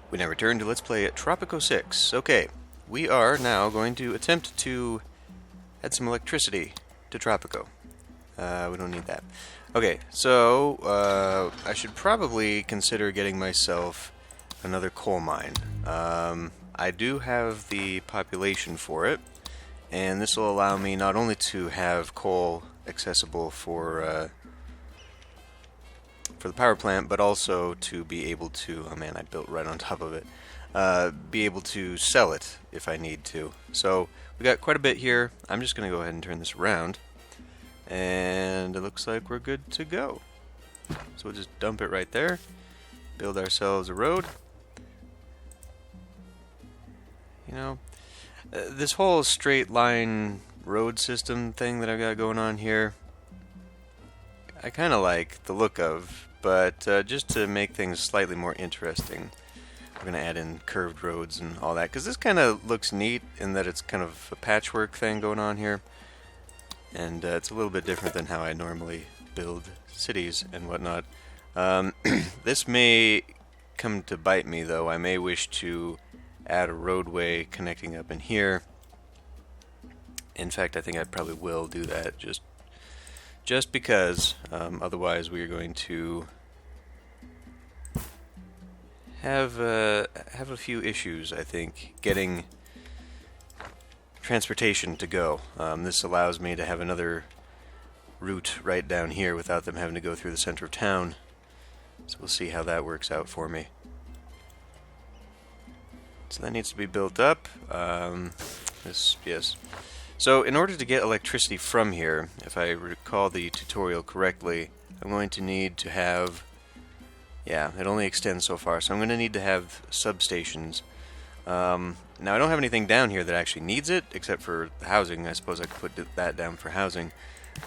We now return to Let's Play Tropico 6. Okay, we are now going to attempt to add some electricity to Tropico. We don't need that. Okay, so I should probably consider getting myself another coal mine. I do have the population for it, and this will allow me not only to have coal accessible for the power plant, but also to be able to, oh man, I built right on top of it, be able to sell it if I need to. So we got quite a bit here. I'm just going to go ahead and turn this around, and it looks like we're good to go. So we'll just dump it right there, build ourselves a road. You know, this whole straight line road system thing that I've got going on here, I kind of like the look of, but just to make things slightly more interesting, we're going to add in curved roads and all that, because this kind of looks neat in that it's kind of a patchwork thing going on here, and it's a little bit different than how I normally build cities and whatnot. This may come to bite me, though. I may wish to add a roadway connecting up in here. In fact, I think I probably will do that, just because, otherwise we are going to have a few issues, I think, getting transportation to go. This allows me to have another route right down here without them having to go through the center of town. So we'll see how that works out for me. So that needs to be built up. Yes. So in order to get electricity from here, if I recall the tutorial correctly, I'm going to need to have, yeah, it only extends so far, so I'm going to need to have substations. Now I don't have anything down here that actually needs it, except for housing. I suppose I could put that down for housing.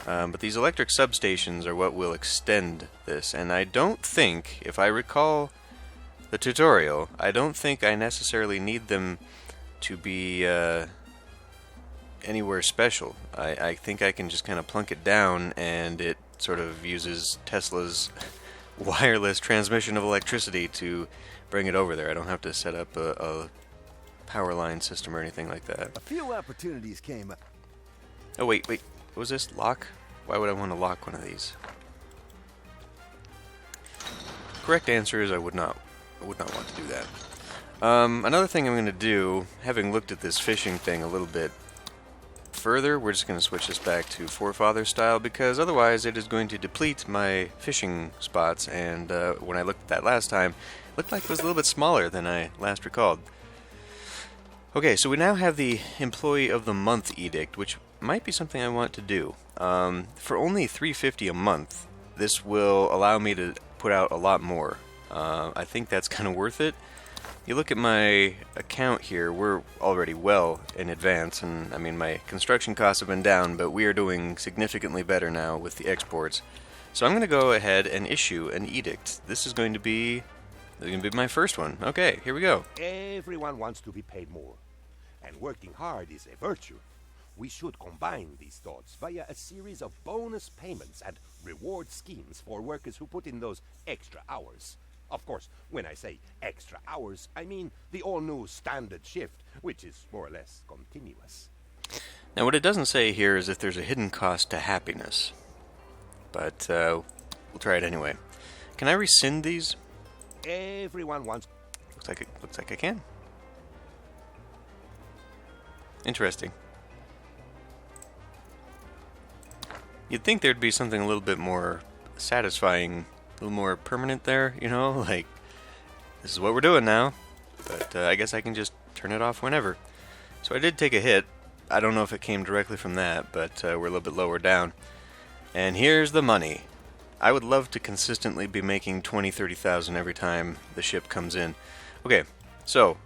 But these electric substations are what will extend this, and I don't think, if I recall the tutorial, I don't think I necessarily need them to be anywhere special. I think I can just kind of plunk it down, and it sort of uses Tesla's wireless transmission of electricity to bring it over there. I don't have to set up a power line system or anything like that. A few opportunities came up. Oh, wait. What was this? Lock? Why would I want to lock one of these? Correct answer is I would not want to do that. Another thing I'm going to do, having looked at this fishing thing a little bit further, we're just going to switch this back to forefather style, because otherwise it is going to deplete my fishing spots, and when I looked at that last time, it looked like it was a little bit smaller than I last recalled. Okay, so we now have the Employee of the Month edict, which might be something I want to do. For only $350 a month, this will allow me to put out a lot more. I think that's kind of worth it. You look at my account here, we're already well in advance, and I mean my construction costs have been down, but we are doing significantly better now with the exports. So I'm going to go ahead and issue an edict. This is going to be my first one. Okay, here we go. Everyone wants to be paid more, and working hard is a virtue. We should combine these thoughts via a series of bonus payments and reward schemes for workers who put in those extra hours. Of course, when I say extra hours, I mean the all-new standard shift, which is more or less continuous. Now, what it doesn't say here is if there's a hidden cost to happiness, but we'll try it anyway. Can I rescind these? Everyone wants... Looks like I can. Interesting. You'd think there'd be something a little bit more satisfying, a little more permanent there, you know, like, this is what we're doing now, but I guess I can just turn it off whenever. So I did take a hit. I don't know if it came directly from that, but we're a little bit lower down. And here's the money. I would love to consistently be making 20-30,000 every time the ship comes in. Okay, so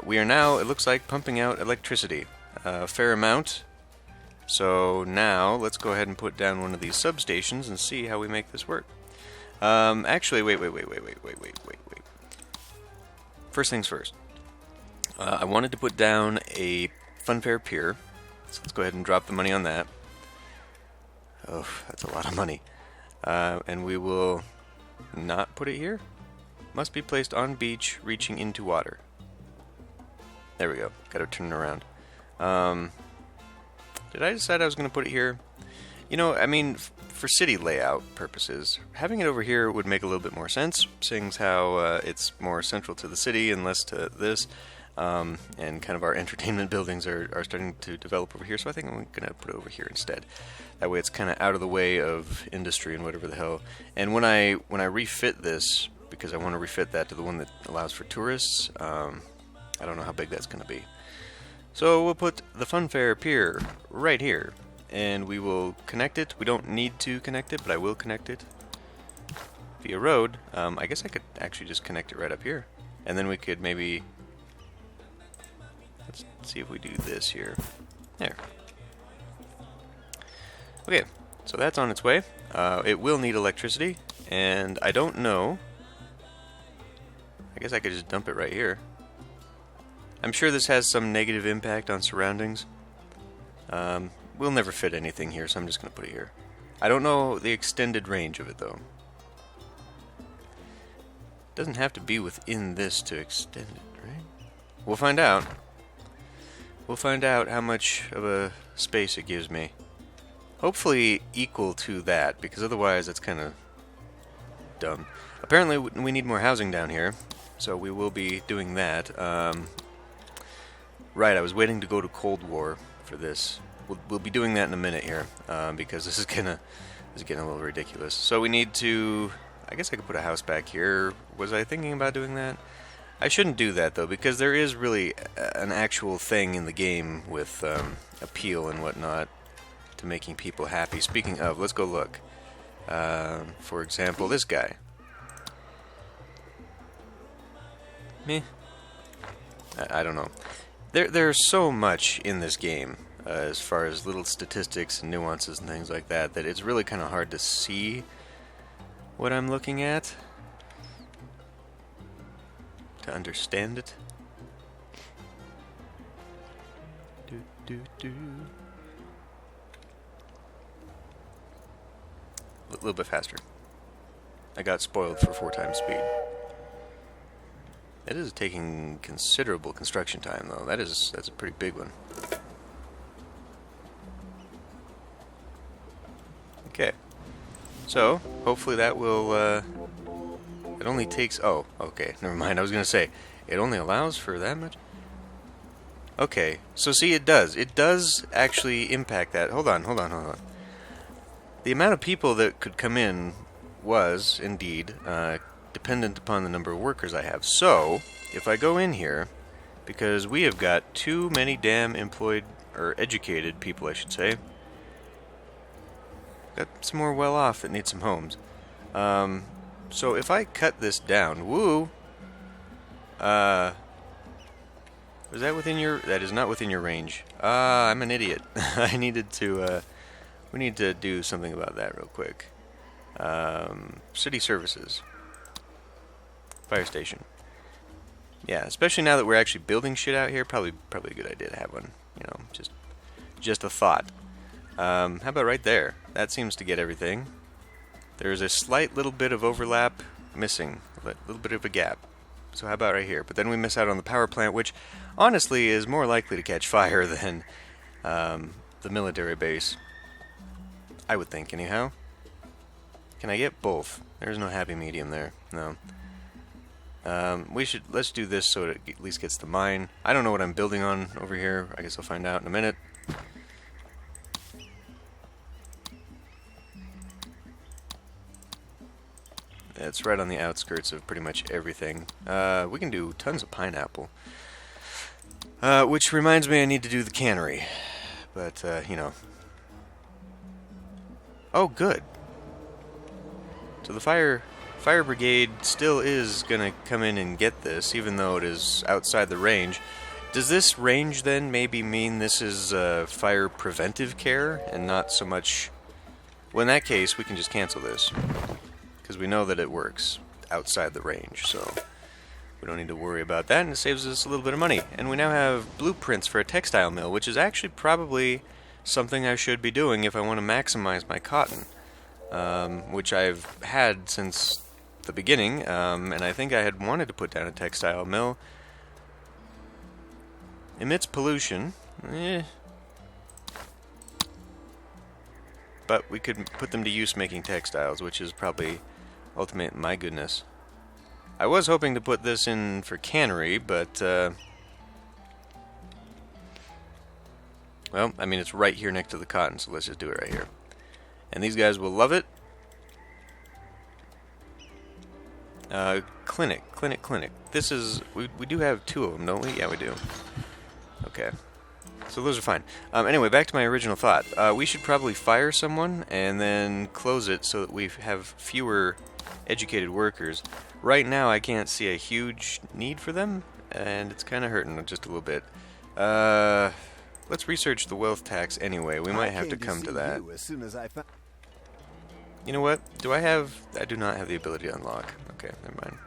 we are now, it looks like, pumping out electricity. A fair amount. So now let's go ahead and put down one of these substations and see how we make this work. Actually, wait. First things first. I wanted to put down a funfair pier, so let's go ahead and drop the money on that. Oh, that's a lot of money. And we will not put it here. Must be placed on beach, reaching into water. There we go. Gotta turn it around. Did I decide I was going to put it here? You know, I mean, for city layout purposes, having it over here would make a little bit more sense, seeing as how it's more central to the city and less to this. And kind of our entertainment buildings are starting to develop over here, so I think I'm going to put it over here instead. That way it's kind of out of the way of industry and whatever the hell. And when I refit this, because I want to refit that to the one that allows for tourists, I don't know how big that's going to be. So we'll put the Funfair Pier right here, and we will connect it. We don't need to connect it, but I will connect it via road. I guess I could actually just connect it right up here, and then we could maybe... Let's see if we do this here. There. Okay, so that's on its way. It will need electricity, and I don't know. I guess I could just dump it right here. I'm sure this has some negative impact on surroundings. We'll never fit anything here, so I'm just going to put it here. I don't know the extended range of it, though. It doesn't have to be within this to extend it, right? We'll find out. We'll find out how much of a space it gives me. Hopefully equal to that, because otherwise it's kind of dumb. Apparently we need more housing down here, so we will be doing that. Right, I was waiting to go to Cold War for this. We'll be doing that in a minute here, because this is getting a little ridiculous. So we need to... I guess I could put a house back here. Was I thinking about doing that? I shouldn't do that, though, because there is really an actual thing in the game with appeal and whatnot to making people happy. Speaking of, let's go look. For example, this guy. Meh. I don't know. There's so much in this game, as far as little statistics and nuances and things like that, that it's really kind of hard to see what I'm looking at, to understand it. A little bit faster. I got spoiled for 4 times speed. It is taking considerable construction time, though. That's a pretty big one. Okay. So, hopefully that will, it only takes, oh, okay, never mind. I was going to say, it only allows for that much? Okay, so see, it does. It does actually impact that. Hold on. The amount of people that could come in was, indeed, dependent upon the number of workers I have. So, if I go in here, because we have got too many damn employed, or educated people, I should say. Got some more well-off that need some homes. So if I cut this down, woo! Was that within your... That is not within your range. I'm an idiot. I needed to, we need to do something about that real quick. City services. Fire station. Yeah, especially now that we're actually building shit out here, probably a good idea to have one. You know, just a thought. How about right there? That seems to get everything. There's a slight little bit of overlap missing, a little bit of a gap. So how about right here? But then we miss out on the power plant, which honestly is more likely to catch fire than the military base. I would think, anyhow. Can I get both? There's no happy medium there. No. Let's do this so it at least gets the mine. I don't know what I'm building on over here. I guess I'll find out in a minute. It's right on the outskirts of pretty much everything. We can do tons of pineapple. Which reminds me I need to do the cannery. But, you know. Oh, good. So the fire brigade still is going to come in and get this, even though it is outside the range. Does this range then maybe mean this is fire preventive care and not so much... Well, in that case, we can just cancel this. Because we know that it works outside the range, so we don't need to worry about that, and it saves us a little bit of money. And we now have blueprints for a textile mill, which is actually probably something I should be doing if I want to maximize my cotton, which I've had since the beginning, and I think I had wanted to put down a textile mill. Emits pollution. But we could put them to use making textiles, which is probably ultimate. My goodness. I was hoping to put this in for cannery, but well, I mean, it's right here next to the cotton, so let's just do it right here. And these guys will love it. Clinic. This is, we do have 2 of them, don't we? Yeah, we do. Okay. So those are fine. Anyway, back to my original thought. We should probably fire someone and then close it so that we have fewer educated workers. Right now, I can't see a huge need for them, and it's kind of hurting just a little bit. Let's research the wealth tax anyway. We might have to come to that. As soon as I You know what? I do not have the ability to unlock. Okay, never mind.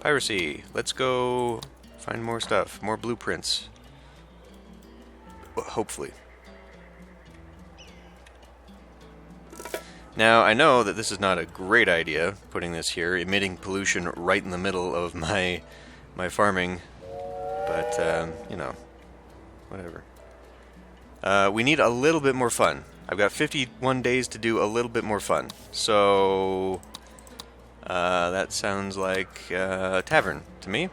Piracy. Let's go find more stuff. More blueprints. Well, hopefully. Now, I know that this is not a great idea, putting this here, emitting pollution right in the middle of my farming. But, you know, whatever. We need a little bit more fun. I've got 51 days to do a little bit more fun. So, that sounds like a tavern to me.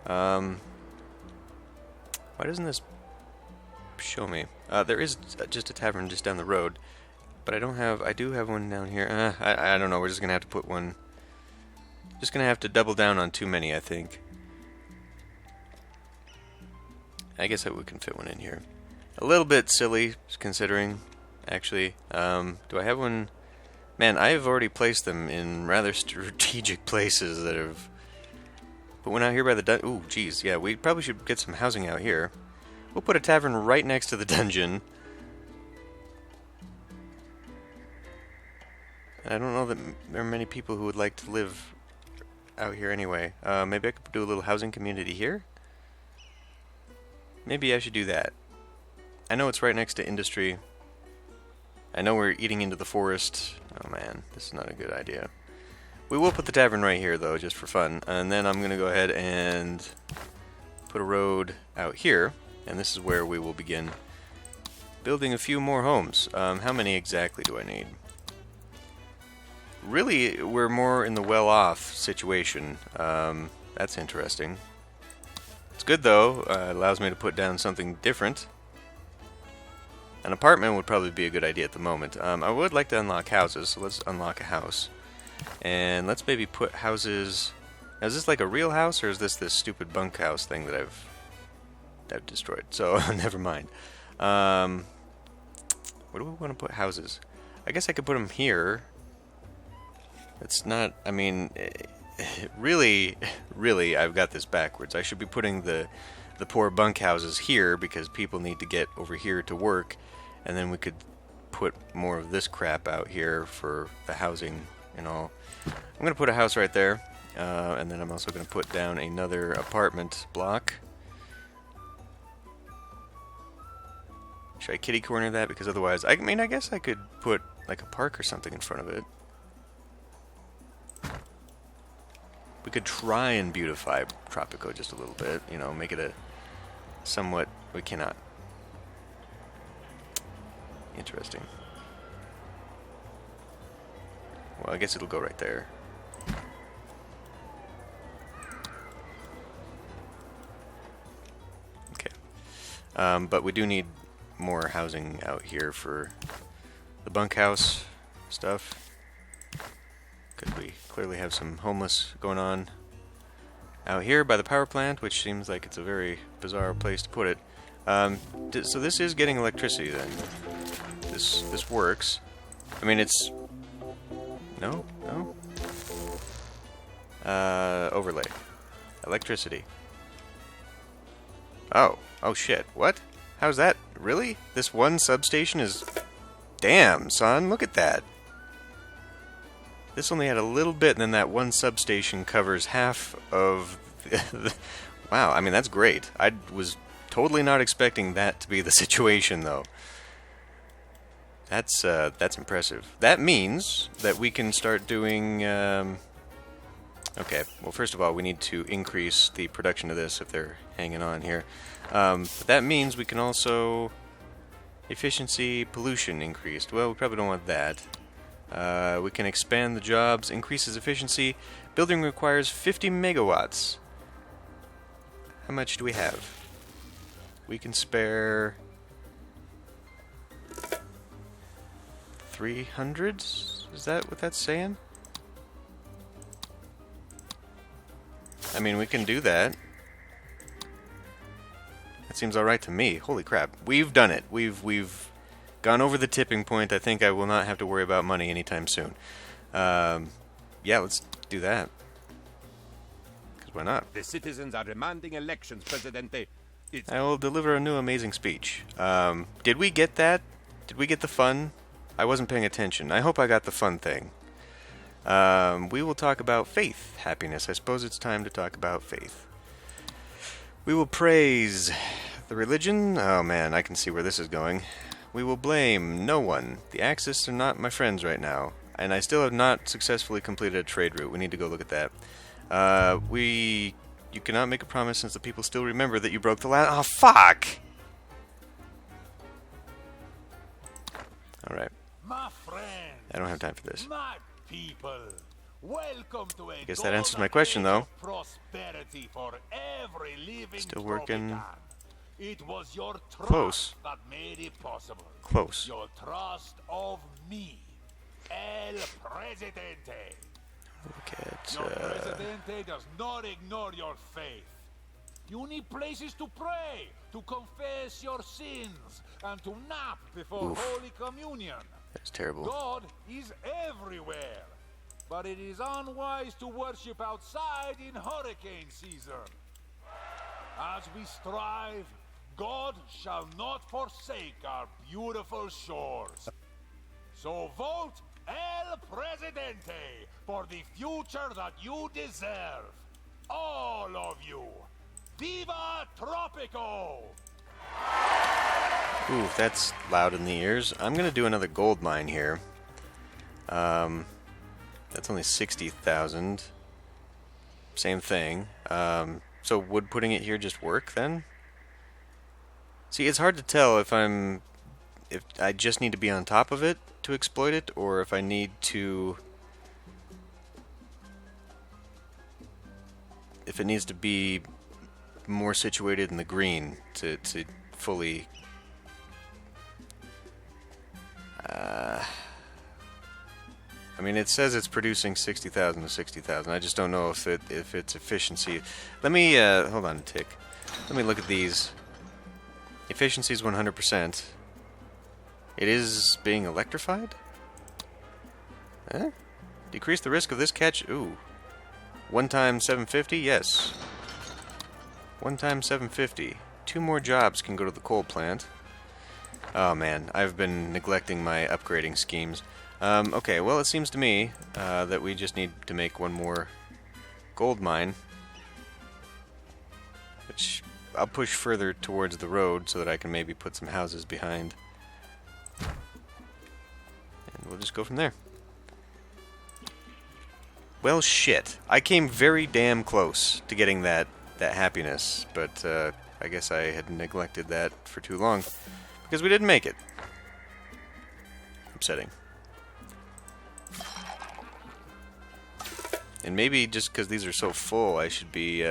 Why doesn't this show me? There is just a tavern just down the road, but I do have one down here. I don't know, we're just going to have to put one. Just going to have to double down on too many, I think. I guess we can fit one in here. A little bit silly, considering, actually. Do I have one? Man, I have already placed them in rather strategic places that have... Put one out here by the ooh, geez, yeah, we probably should get some housing out here. We'll put a tavern right next to the dungeon. I don't know that there are many people who would like to live out here anyway. Maybe I could do a little housing community here? Maybe I should do that. I know it's right next to industry. I know we're eating into the forest. Oh man, this is not a good idea. We will put the tavern right here though, just for fun. And then I'm going to go ahead and put a road out here. And this is where we will begin building a few more homes. How many exactly do I need? Really, we're more in the well-off situation. That's interesting. It's good though. It allows me to put down something different. An apartment would probably be a good idea at the moment. I would like to unlock houses, so let's unlock a house. And let's maybe put houses... Now, is this like a real house, or is this stupid bunkhouse thing that I've destroyed? So, never mind. Where do we want to put houses? I guess I could put them here. It's not... I mean, really, I've got this backwards. I should be putting the poor bunkhouses here, because people need to get over here to work. And then we could put more of this crap out here for the housing and all. I'm going to put a house right there. And then I'm also going to put down another apartment block. Should I kitty corner that? Because otherwise, I mean, I guess I could put like a park or something in front of it. We could try and beautify Tropico just a little bit. You know, make it a somewhat... We cannot. Interesting. Well, I guess it'll go right there. Okay. But we do need more housing out here for the bunkhouse stuff. Because we clearly have some homeless going on out here by the power plant, which seems like it's a very bizarre place to put it. So this is getting electricity then. This works. I mean, it's... No? Overlay. Electricity. Oh shit. What? How's that? Really? This one substation is... Damn, son, look at that. This only had a little bit, and then that one substation covers half of... Wow, I mean, that's great. I was totally not expecting that to be the situation, though. That's impressive. That means that we can start doing Okay, well, first of all, we need to increase the production of this if they're hanging on here. But that means we can also... Efficiency, pollution increased. Well, we probably don't want that. We can expand the jobs, increases efficiency. Building requires 50 megawatts. How much do we have? We can spare... 300? Is that what that's saying? I mean, we can do that. That seems alright to me. Holy crap. We've done it. We've gone over the tipping point. I think I will not have to worry about money anytime soon. Yeah, let's do that. Because why not? The citizens are demanding elections, Presidente. It's I will deliver a new amazing speech. Did we get that? Did we get the fun? I wasn't paying attention. I hope I got the fun thing. We will talk about faith, happiness. I suppose it's time to talk about faith. We will praise the religion. Oh man, I can see where this is going. We will blame no one. The Axis are not my friends right now. And I still have not successfully completed a trade route. We need to go look at that. You cannot make a promise since the people still remember that you broke the last... Oh, fuck! Alright. My friends, I don't have time for this. my people, welcome to a Guess that answers my golden question, age though. of prosperity for every living Still working. Tropican. It was your trust Close. that made it possible. Close. Your trust of me, El Presidente. Look at... Your Presidente does not ignore your faith. You need places to pray, to confess your sins, and to nap before Oof. Holy Communion. That's terrible. God is everywhere, but it is unwise to worship outside in hurricane season. As we strive, God shall not forsake our beautiful shores. So vote El Presidente for the future that you deserve. All of you. Viva Tropico! Ooh, that's loud in the ears. I'm gonna do another gold mine here. That's only 60,000. Same thing. So would putting it here just work then? See, it's hard to tell if I just need to be on top of it to exploit it, or if I need to... If it needs to be more situated in the green to fully... I mean, it says it's producing 60,000 to 60,000. I just don't know if it's efficiency. Let me hold on a tick. Let me look at these. Efficiency is 100%. It is being electrified? Huh? Decrease the risk of this catch. Ooh. 1 time 750? Yes. 1 time 750. 2 more jobs can go to the coal plant. Oh man, I've been neglecting my upgrading schemes. Okay, well it seems to me that we just need to make 1 more gold mine, which I'll push further towards the road so that I can maybe put some houses behind. And we'll just go from there. Well, shit. I came very damn close to getting that happiness, but I guess I had neglected that for too long because we didn't make it. Upsetting. And maybe just because these are so full, I should be...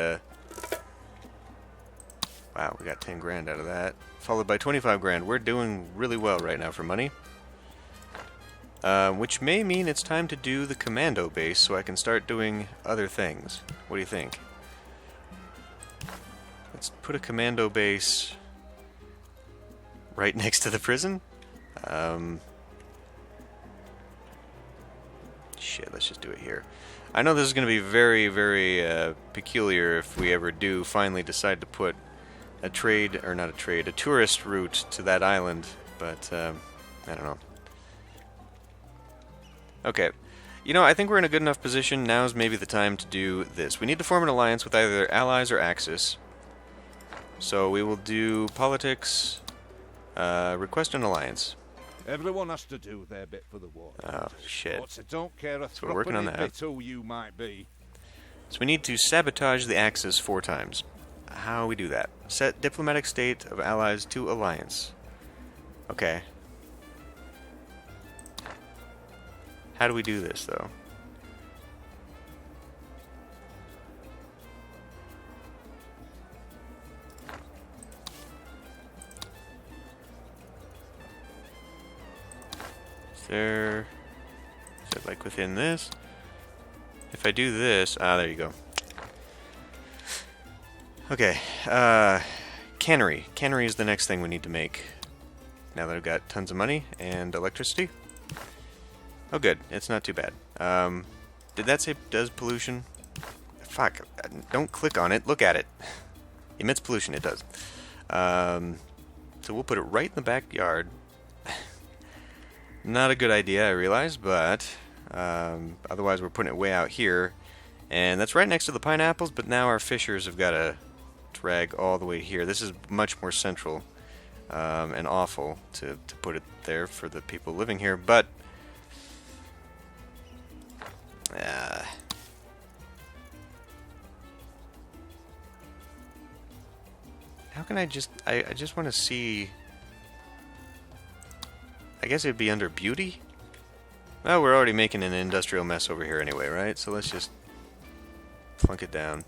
Wow, we got 10 grand out of that. Followed by 25 grand. We're doing really well right now for money. Which may mean it's time to do the commando base so I can start doing other things. What do you think? Let's put a commando base right next to the prison. Shit, let's just do it here. I know this is going to be very, very peculiar if we ever do finally decide to put a trade, or not a trade, a tourist route to that island, but I don't know. Okay, you know, I think we're in a good enough position. Now's maybe the time to do this. We need to form an alliance with either allies or Axis. So we will do politics, request an alliance. Everyone has to do their bit for the war. Oh, shit. But I don't care a we're working on threepenny that. bit who you might be. So we need to sabotage the Axis 4 times. How we do that? Set diplomatic state of allies to alliance. Okay. How do we do this, though? Is it like within this? If I do this, there you go. Okay, cannery. Cannery is the next thing we need to make. Now that I've got tons of money and electricity. Oh good, it's not too bad. Did that say does pollution? Fuck, don't click on it, look at it. Emits pollution, it does. So we'll put it right in the backyard. Not a good idea, I realize, but otherwise we're putting it way out here. And that's right next to the pineapples, but now our fishers have got to drag all the way here. This is much more central and awful to put it there for the people living here, but how can I just want to see. I guess it'd be under beauty. Well, we're already making an industrial mess over here anyway, right? So let's just plunk it down.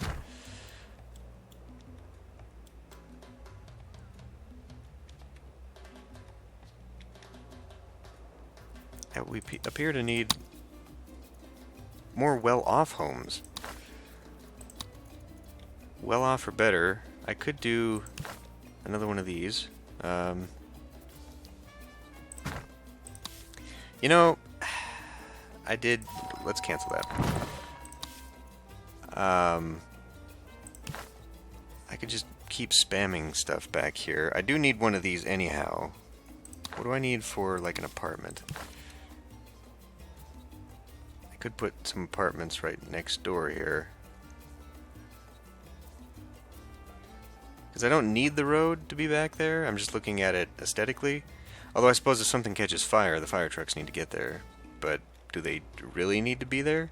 We appear to need more well-off homes. Well-off or better. I could do another one of these. You know, I did. Let's cancel that. I could just keep spamming stuff back here. I do need one of these anyhow. What do I need for like an apartment? I could put some apartments right next door here. Because I don't need the road to be back there. I'm just looking at it aesthetically. Although I suppose if something catches fire, the fire trucks need to get there. But do they really need to be there?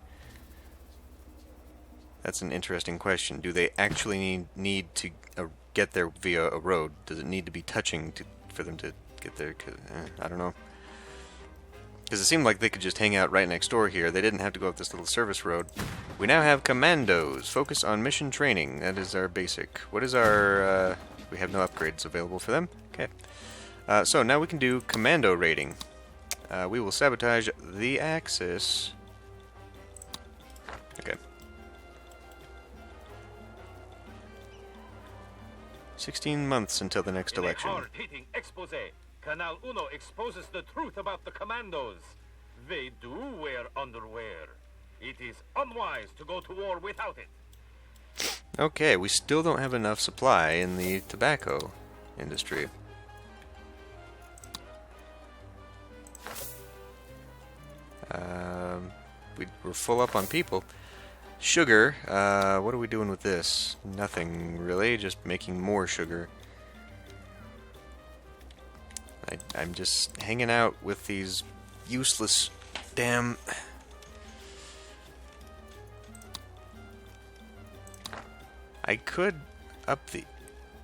That's an interesting question. Do they actually need to get there via a road? Does it need to be touching for them to get there? I don't know. Because it seemed like they could just hang out right next door here. They didn't have to go up this little service road. We now have commandos. Focus on mission training. That is our basic. What is our... we have no upgrades available for them. Okay. So now we can do commando raiding. We will sabotage the Axis. Okay. 16 months until the next election. In a hard-hitting expose, Canal Uno exposes the truth about the commandos. They do wear underwear. It is unwise to go to war without it. Okay, we still don't have enough supply in the tobacco industry. We're full up on people. Sugar, what are we doing with this? Nothing really, just making more sugar. I'm just hanging out with these useless damn... I could up the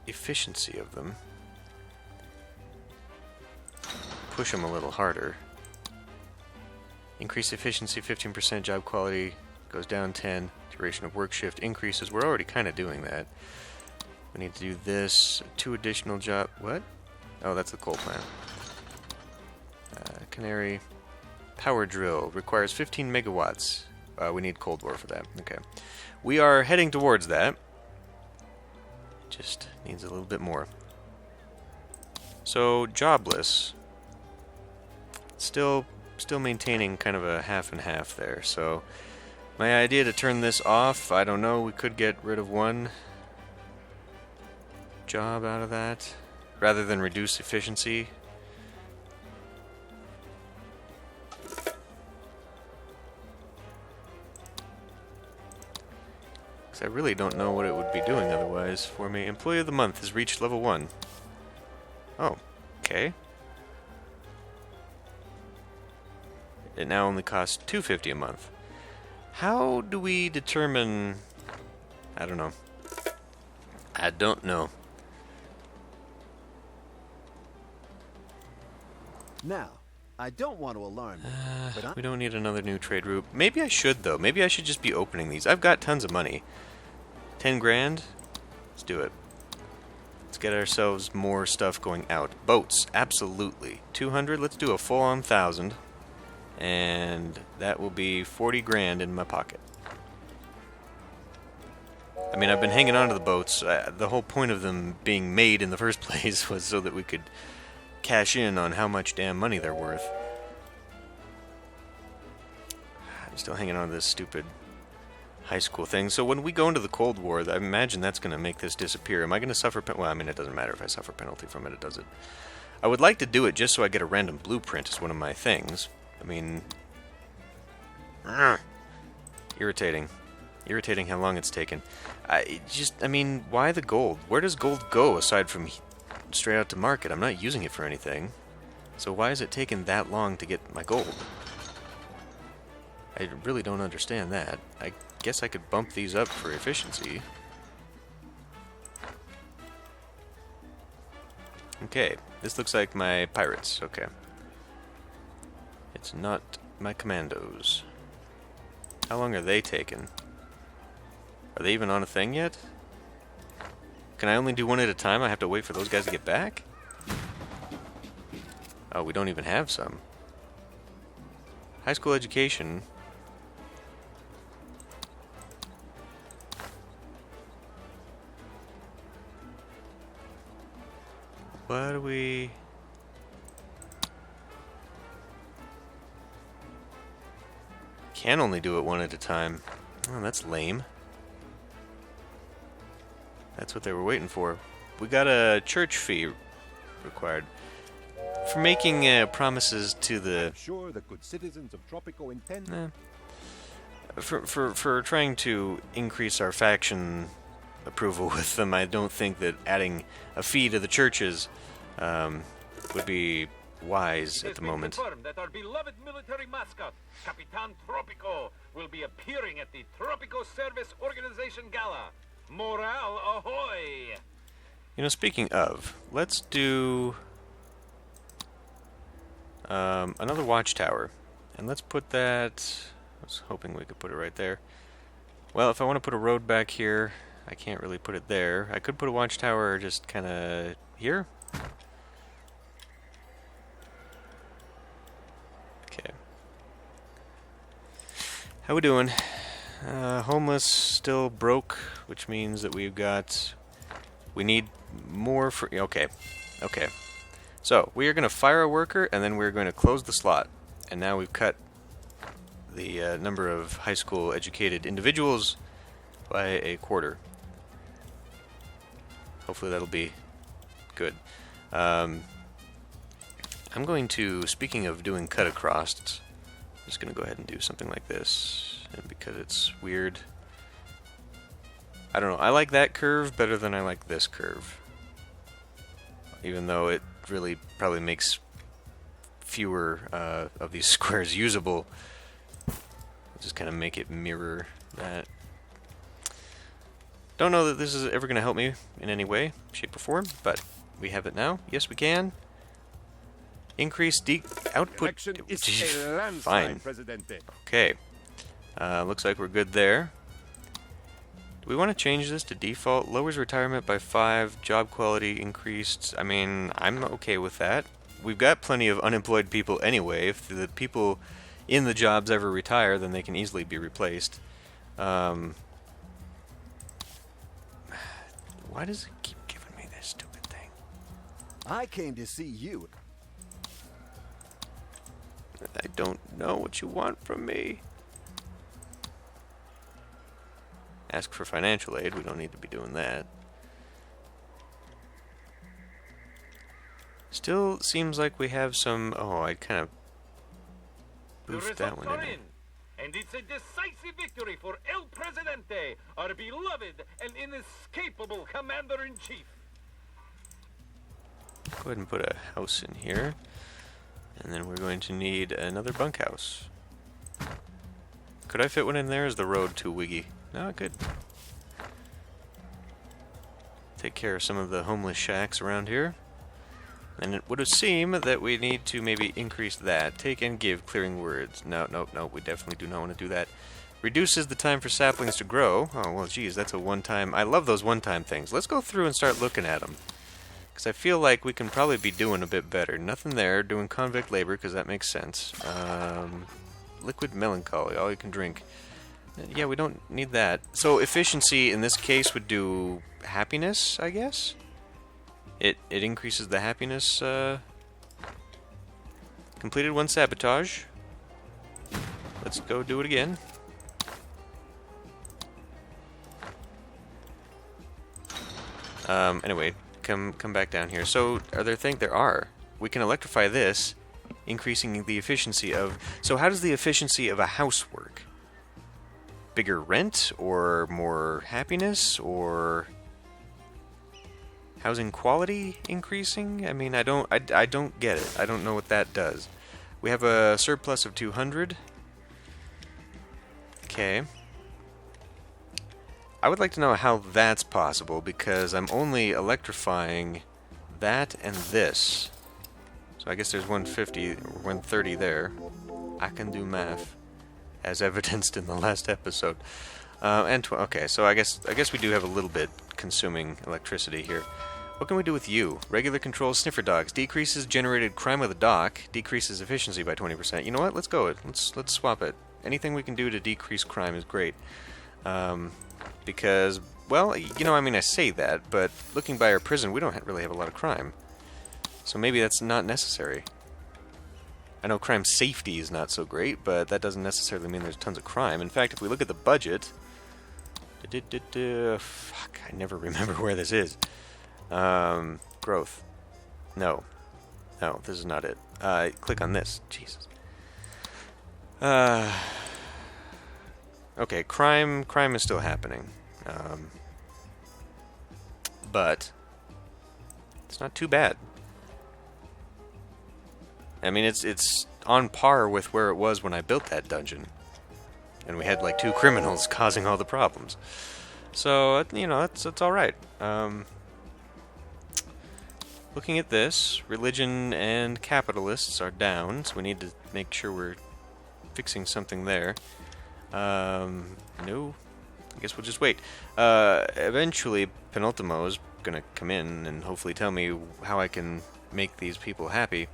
efficiency of them. Push them a little harder. Increase efficiency 15%, job quality goes down 10, duration of work shift increases. We're already kind of doing that. We need to do this, 2 additional job... What? Oh, that's the coal plant. Canary. Power drill requires 15 megawatts. We need Cold War for that. Okay. We are heading towards that. Just needs a little bit more. So, jobless. Still maintaining kind of a half and half there. So, my idea to turn this off, I don't know, we could get rid of one job out of that, rather than reduce efficiency. Because I really don't know what it would be doing otherwise for me. Employee of the month has reached level 1. Oh, okay. It now only costs $250 a month. How do we determine I don't know. I don't know. Now, I don't want to alarm you, but We don't need another new trade route. Maybe I should, though. Maybe I should just be opening these. I've got tons of money. 10 grand? Let's do it. Let's get ourselves more stuff going out. Boats, absolutely. 200, let's do a full-on 1,000. And that will be 40 grand in my pocket. I mean, I've been hanging on to the boats. The whole point of them being made in the first place was so that we could cash in on how much damn money they're worth. I'm still hanging on to this stupid high school thing. So when we go into the Cold War, I imagine that's going to make this disappear. Am I going to suffer well, I mean, it doesn't matter if I suffer penalty from it, does it? I would like to do it just so I get a random blueprint as one of my things. I mean... irritating. Irritating how long it's taken. I mean, why the gold? Where does gold go aside from straight out to market? I'm not using it for anything. So why is it taking that long to get my gold? I really don't understand that. I guess I could bump these up for efficiency. Okay, this looks like my pirates. Okay. It's not my commandos. How long are they taking? Are they even on a thing yet? Can I only do one at a time? I have to wait for those guys to get back? Oh, we don't even have some. High school education. What do we... Can only do it one at a time. Oh, that's lame. That's what they were waiting for. We got a church fee required for making promises to the. I'm sure the good citizens of Tropico intend. For trying to increase our faction approval with them. I don't think that adding a fee to the churches would be wise at the moment. It has been confirmed that our beloved military mascot, Capitan Tropico, will be appearing at the Tropico Service Organization Gala. Morale ahoy! You know, speaking of, let's do another watchtower. And let's put that... I was hoping we could put it right there. Well, if I want to put a road back here, I can't really put it there. I could put a watchtower just kind of here. Okay. How we doing? Homeless, still broke, which means that we need more for... Okay. Okay. So, we are going to fire a worker, and then we're going to close the slot. And now we've cut the number of high school educated individuals by a quarter. Hopefully that'll be good. I'm going to, speaking of doing cut across, I'm just going to go ahead and do something like this. And because it's weird. I don't know, I like that curve better than I like this curve. Even though it really probably makes fewer of these squares usable. I'll just kind of make it mirror that. Don't know that this is ever going to help me in any way, shape, or form, but we have it now. Yes, we can. Increase output. Election is a landslide, Fine. Presidente. Okay. Looks like we're good there. Do we want to change this to default? Lowers retirement by 5, job quality increased. I mean, I'm okay with that. We've got plenty of unemployed people anyway. If the people in the jobs ever retire, then they can easily be replaced. Why does it keep giving me this stupid thing? I came to see you. I don't know what you want from me. Ask for financial aid. We don't need to be doing that. Still seems like we have some... Oh, I kind of The boofed that results one are in. in, and it's a decisive victory for El Presidente, our beloved and inescapable Commander-in-Chief. Go ahead and put a house in here. And then we're going to need another bunkhouse. Could I fit one in there? Is the road too wiggy? No, good. take care of some of the homeless shacks around here. And it would seem that we need to maybe increase that. Take and give clearing words. No, we definitely do not want to do that. Reduces the time for saplings to grow. Oh, well, geez, that's a one-time... I love those one-time things. Let's go through and start looking at them. Because I feel like we can probably be doing a bit better. Nothing there. Doing convict labor, because that makes sense. Liquid melancholy. All you can drink. Yeah, we don't need that. So efficiency, in this case, would do happiness, I guess? It increases the happiness. Completed one sabotage. Let's go do it again. Anyway, come back down here. So, are there things? There are. We can electrify this, increasing the efficiency of... So how does the efficiency of a house work? Bigger rent, or more happiness, or... housing quality increasing? I mean, I don't get it. I don't know what that does. We have a surplus of 200. Okay. I would like to know how that's possible, because I'm only electrifying that and this. So I guess there's 150 or 130 there. I can do math, as evidenced in the last episode. Okay, so I guess we do have a little bit consuming electricity here. What can we do with you? Regular control sniffer dogs. Decreases generated crime of the dock. Decreases efficiency by 20%. You know what? Let's go. Let's swap it. Anything we can do to decrease crime is great. Because, well, you know, I mean, I say that, but looking by our prison, we don't really have a lot of crime. So maybe that's not necessary. I know crime safety is not so great, but that doesn't necessarily mean there's tons of crime. In fact, if we look at the budget... Fuck, I never remember where this is. Growth. No, this is not it. Click on this. Jesus. Okay, crime is still happening. But it's not too bad. I mean, it's on par with where it was when I built that dungeon. And we had like 2 criminals causing all the problems. So, you know, it's alright. Looking at this, religion and capitalists are down, so we need to make sure we're fixing something there. No. I guess we'll just wait. Eventually, Penultimo's gonna come in and hopefully tell me how I can make these people happy.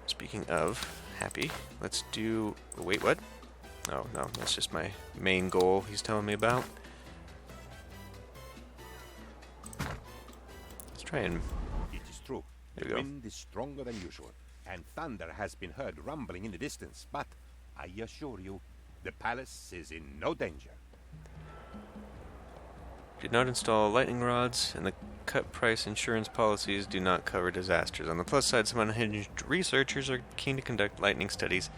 Speaking of happy, let's do... Wait, what? Oh, no, that's just my main goal he's telling me about. Let's try and... It is true. There The we go. wind is stronger than usual, and thunder has been heard rumbling in the distance, but I assure you, the palace is in no danger. Did not install lightning rods, and the cut price insurance policies do not cover disasters. On the plus side, some unhinged researchers are keen to conduct lightning studies.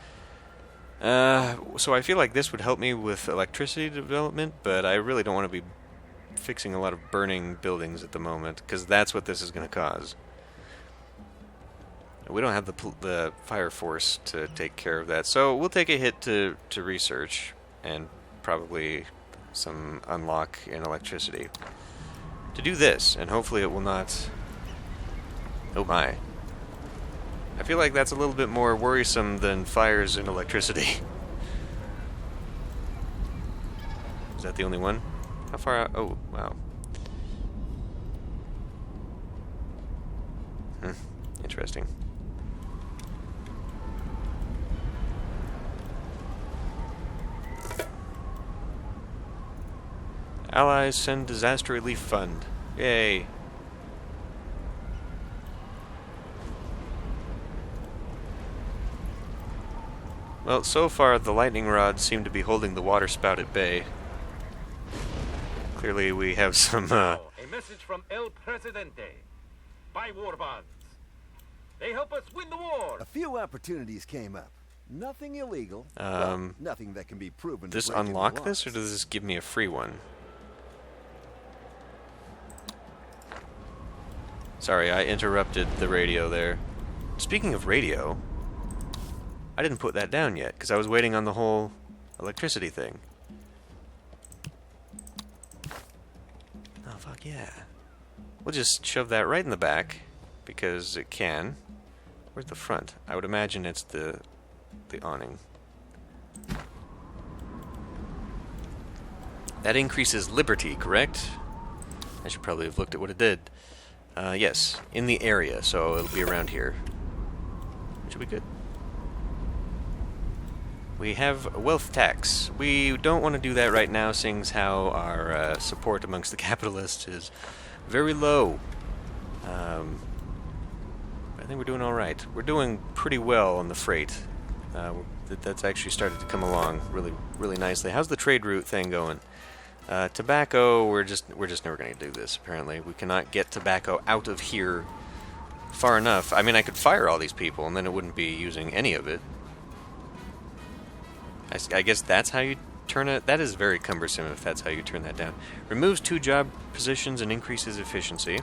So I feel like this would help me with electricity development, but I really don't want to be fixing a lot of burning buildings at the moment, because that's what this is going to cause. We don't have the fire force to take care of that, so we'll take a hit to research, and probably some unlock in electricity to do this, and hopefully it will not... Oh my. I feel like that's a little bit more worrisome than fires and electricity. Is that the only one? How far out? Oh, wow. Interesting. Allies send disaster relief fund. Yay. Well, so far the lightning rods seem to be holding the water spout at bay. Clearly we have some, A message from El Presidente. Buy war bonds. They help us win the war. A few opportunities came up. Nothing illegal. Well, nothing that can be proven to Does this break any unlock this, or laws. does this give me a free one? Sorry, I interrupted the radio there. Speaking of radio, I didn't put that down yet, because I was waiting on the whole electricity thing. Yeah. We'll just shove that right in the back, because it can. Where's the front? I would imagine it's the awning. That increases liberty, correct? I should probably have looked at what it did. Yes, in the area, so it'll be around here. Which will be good. We have a wealth tax. We don't want to do that right now, seeing as how our support amongst the capitalists is very low. I think we're doing all right. We're doing pretty well on the freight. That's actually started to come along really nicely. How's the trade route thing going? Tobacco, we're just never going to do this, apparently. We cannot get tobacco out of here far enough. I mean, I could fire all these people, and then it wouldn't be using any of it. I guess that's how you turn it. That is very cumbersome if that's how you turn that down. Removes 2 job positions and increases efficiency.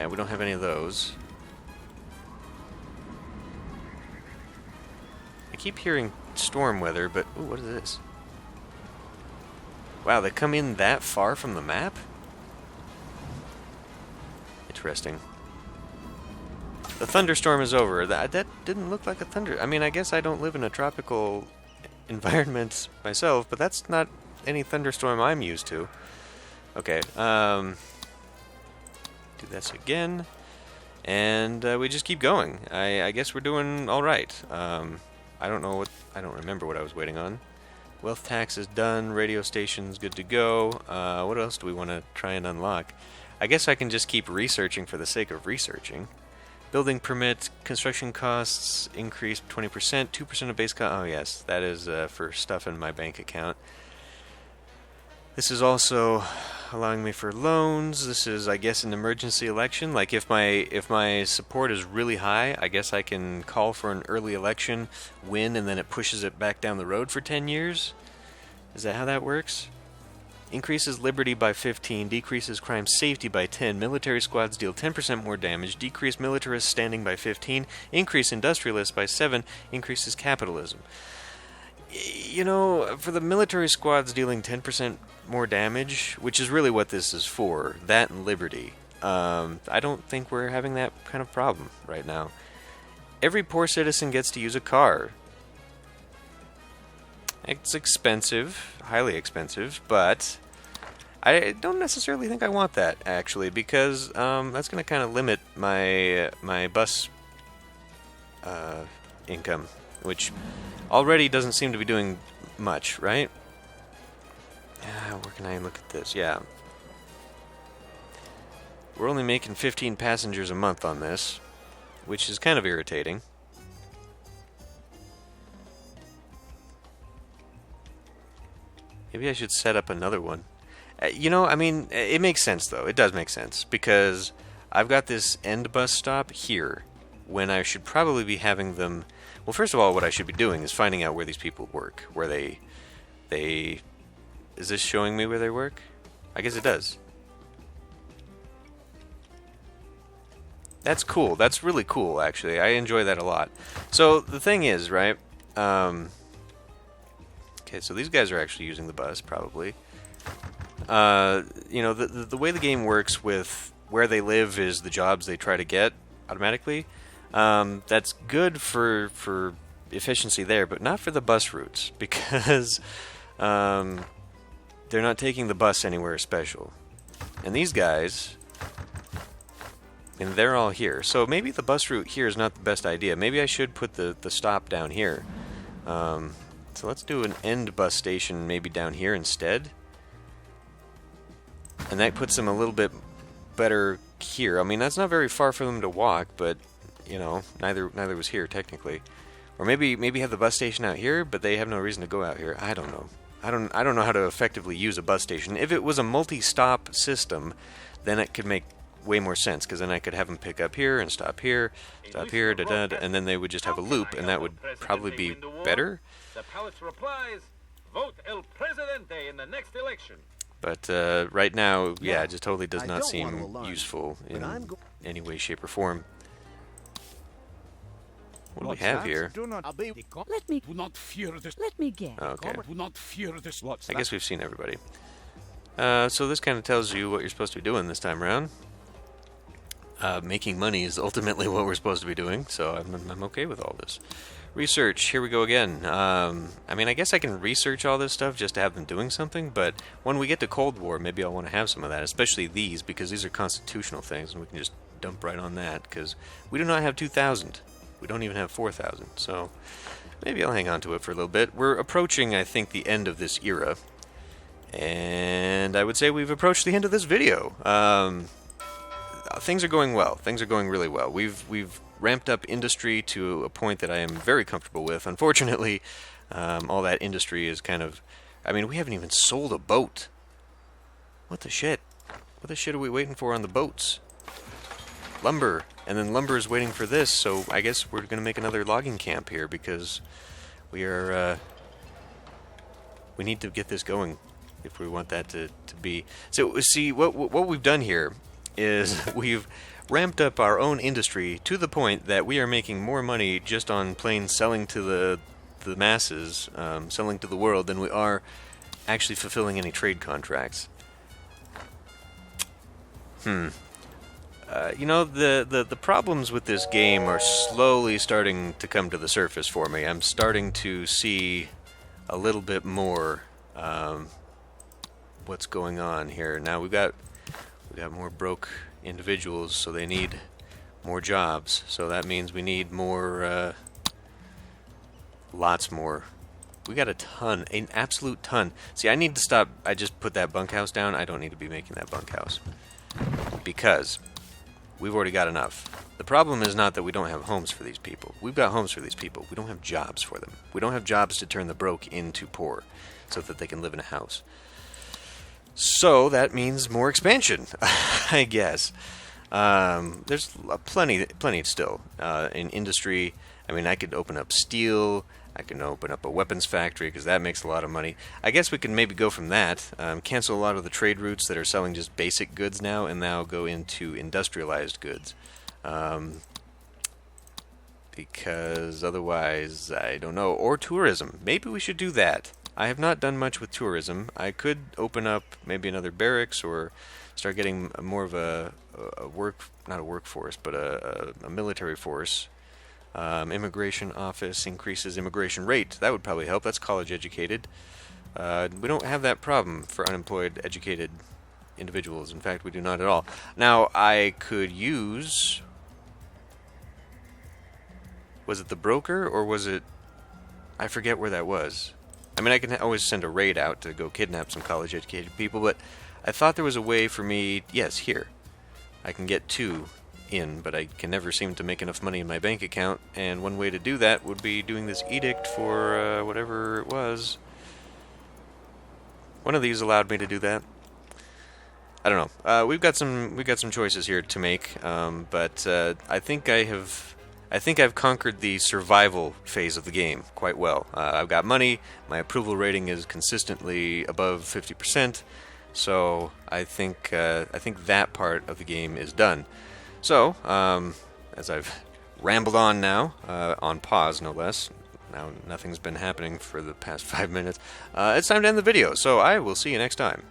We don't have any of those. I keep hearing storm weather, but... Ooh, what is this? Wow, they come in that far from the map? Interesting. The thunderstorm is over. That didn't look like a thunder... I mean, I guess I don't live in a tropical environment myself, but that's not any thunderstorm I'm used to. Okay, do this again. And we just keep going. I guess we're doing alright. I don't remember what I was waiting on. Wealth tax is done. Radio station's good to go. What else do we want to try and unlock? I guess I can just keep researching for the sake of researching. Building permit, construction costs increased 20%, 2% of base cost. Oh yes, that is for stuff in my bank account. This is also allowing me for loans. This is, I guess, an emergency election. Like if my support is really high, I guess I can call for an early election, win, and then it pushes it back down the road for 10 years. Is that how that works? Increases liberty by 15, decreases crime safety by 10, military squads deal 10% more damage, decrease militarist standing by 15, increase industrialists by 7, increases capitalism. You know, for the military squads dealing 10% more damage, which is really what this is for, that and liberty, I don't think we're having that kind of problem right now. Every poor citizen gets to use a car. It's expensive, highly expensive, but I don't necessarily think I want that, actually, because that's going to kind of limit my bus income, which already doesn't seem to be doing much, right? Where can I look at this? Yeah. We're only making 15 passengers a month on this, which is kind of irritating. Maybe I should set up another one. You know, I mean, it makes sense, though. It does make sense, because I've got this end bus stop here, when I should probably be having them... Well, first of all, what I should be doing is finding out where these people work, where they... Is this showing me where they work? I guess it does. That's cool. That's really cool, actually. I enjoy that a lot. So, the thing is, right... Okay, so these guys are actually using the bus, probably. You know, the way the game works with where they live is the jobs they try to get automatically. That's good for efficiency there, but not for the bus routes, because they're not taking the bus anywhere special. And these guys, and they're all here. So maybe the bus route here is not the best idea. Maybe I should put the stop down here. So let's do an end bus station maybe down here instead. And that puts them a little bit better here. I mean, that's not very far for them to walk, but, you know, neither was here, technically. Or maybe have the bus station out here, but they have no reason to go out here. I don't know. I don't know how to effectively use a bus station. If it was a multi-stop system, then it could make way more sense, because then I could have them pick up here and stop here, and then they would just have a loop, and that would probably be better. The palace replies, vote El Presidente in the next election. But right now, yeah, it just totally does not seem useful in any way, shape, or form. What do we have here? Do not Let me. do not fear this. Let me guess. Okay. Do not fear this. What's I guess we've seen everybody. So this kind of tells you what you're supposed to be doing this time around. Making money is ultimately what we're supposed to be doing, so I'm okay with all this. Research, here we go again. I mean, I guess I can research all this stuff just to have them doing something, but when we get to Cold War, maybe I'll want to have some of that, especially these, because these are constitutional things, and we can just dump right on that, because we do not have 2,000. We don't even have 4,000, so maybe I'll hang on to it for a little bit. We're approaching, I think, the end of this era, and I would say we've approached the end of this video. Things are going well. Things are going really well. We've ramped up industry to a point that I am very comfortable with. Unfortunately, all that industry is kind of... I mean, we haven't even sold a boat. What the shit? What the shit are we waiting for on the boats? Lumber. And then lumber is waiting for this, so I guess we're going to make another logging camp here because we are... we need to get this going if we want that to be... So, see, what we've done here is we've ramped up our own industry to the point that we are making more money just on plain selling to the masses, selling to the world, than we are actually fulfilling any trade contracts. You know, the problems with this game are slowly starting to come to the surface for me. I'm starting to see a little bit more what's going on here. Now we got more broke individuals, so they need more jobs. So that means we need more, lots more. We got a ton, an absolute ton. See, I need to stop. I just put that bunkhouse down. I don't need to be making that bunkhouse because we've already got enough. The problem is not that we don't have homes for these people. We've got homes for these people. We don't have jobs for them. We don't have jobs to turn the broke into poor so that they can live in a house. So that means more expansion, I guess. There's plenty still in industry. I mean, I could open up steel. I can open up a weapons factory because that makes a lot of money. I guess we can maybe go from that, cancel a lot of the trade routes that are selling just basic goods now, and now go into industrialized goods. Because otherwise, I don't know. Or tourism. Maybe we should do that. I have not done much with tourism. I could open up maybe another barracks or start getting more of a not a workforce, but a military force. Immigration office increases immigration rate. That would probably help. That's college educated. We don't have that problem for unemployed educated individuals. In fact, we do not at all. Now, I could use... Was it the broker or was it... I forget where that was. I mean, I can always send a raid out to go kidnap some college-educated people, but I thought there was a way for me... Yes, here. I can get 2 in, but I can never seem to make enough money in my bank account, and one way to do that would be doing this edict for whatever it was. One of these allowed me to do that. I don't know. We've got some choices here to make, but I think I've conquered the survival phase of the game quite well. I've got money. My approval rating is consistently above 50%. So I think that part of the game is done. So as I've rambled on now, on pause no less. Now nothing's been happening for the past 5 minutes. It's time to end the video. So I will see you next time.